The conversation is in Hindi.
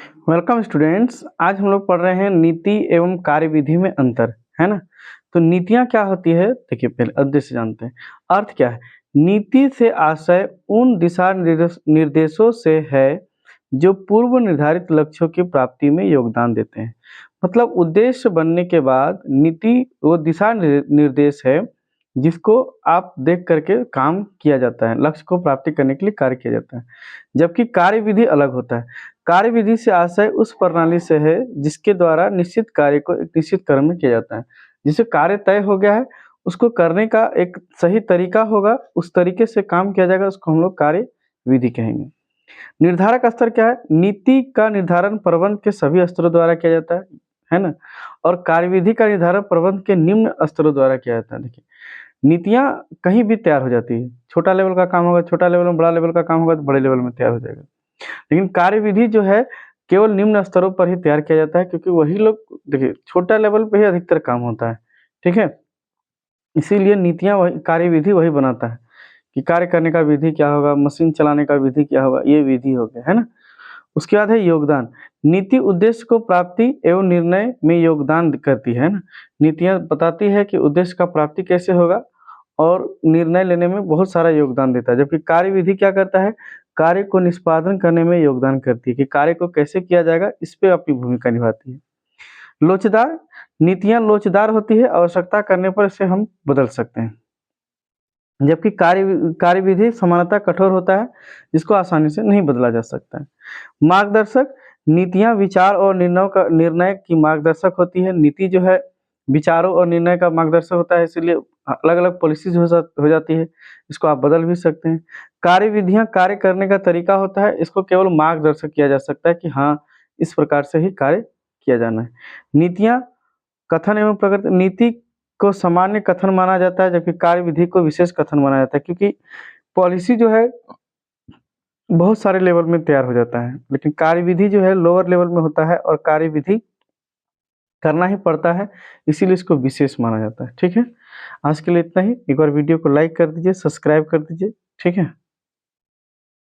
Welcome students. आज हम लोग पढ़ रहे हैं नीति एवं कार्यविधि में अंतर, है ना। तो नीतियां क्या होती है, देखिए पहले उद्देश्य जानते हैं। अर्थ क्या है? नीति से आशय उन दिशा निर्देशों से है जो पूर्व निर्धारित लक्ष्यों की प्राप्ति में योगदान देते हैं। मतलब उद्देश्य बनने के बाद नीति वो दिशा निर्देश है जिसको आप देख करके काम किया जाता है, लक्ष्य को प्राप्ति करने के लिए कार्य किया जाता है। जबकि कार्यविधि अलग होता है। कार्यविधि से आशय उस प्रणाली से है जिसके द्वारा निश्चित कार्य को एक निश्चित क्रम में किया जाता है। जिसे कार्य तय हो गया है उसको करने का एक सही तरीका होगा, उस तरीके से काम किया जाएगा, उसको हम लोग कार्यविधि कहेंगे। निर्धारक स्तर क्या है? नीति का निर्धारण प्रबंध के सभी स्तरों द्वारा किया जाता है ना। और कार्यविधि का निर्धारण प्रबंध के निम्न स्तरों द्वारा किया जाता है। देखिए, नीतियां कहीं भी तैयार हो जाती है। छोटा लेवल का काम होगा छोटा लेवल में, बड़ा लेवल का काम होगा तो बड़े लेवल में तैयार हो जाएगा। लेकिन कार्यविधि जो है केवल निम्न स्तरों पर ही तैयार किया जाता है, क्योंकि वही लोग, देखिए छोटा लेवल पे ही अधिकतर काम होता है, ठीक है। इसीलिए नीतियां वही, कार्यविधि वही बनाता है कि कार्य करने का विधि क्या होगा, मशीन चलाने का विधि क्या होगा, ये विधि हो गया, है ना। उसके बाद है योगदान। नीति उद्देश्य को प्राप्ति एवं निर्णय में योगदान करती है ना। नीतियां बताती है कि उद्देश्य का प्राप्ति कैसे होगा और निर्णय लेने में बहुत सारा योगदान देता है। जबकि कार्यविधि क्या करता है? कार्य को निष्पादन करने में योगदान करती है कि कार्य को कैसे किया जाएगा, इस पे अपनी भूमिका निभाती है। लोचदार। नीतियां लोचदार होती है, आवश्यकता करने पर इसे हम बदल सकते हैं। जबकि कार्यविधि सामान्यतः कठोर होता है, जिसको आसानी से नहीं बदला जा सकता है। मार्गदर्शक। नीतियां विचार और निर्णय की मार्गदर्शक होती है। नीति जो है विचारों और निर्णय का मार्गदर्शक होता है, इसीलिए अलग अलग पॉलिसीज हो जाती है, इसको आप बदल भी सकते हैं। कार्यविधियां कार्य करने का तरीका होता है, इसको केवल मार्गदर्शक किया जा सकता है कि हाँ, इस प्रकार से ही कार्य किया जाना है। नीतियां कथन एवं प्रगति। नीति को सामान्य कथन माना जाता है, जबकि कार्यविधि को विशेष कथन माना जाता है, क्योंकि पॉलिसी जो है बहुत सारे लेवल में तैयार हो जाता है, लेकिन कार्यविधि जो है लोअर लेवल में होता है और कार्यविधि करना ही पड़ता है, इसीलिए इसको विशेष माना जाता है। ठीक है, आज के लिए इतना ही। एक बार वीडियो को लाइक कर दीजिए, सब्सक्राइब कर दीजिए। ठीक है।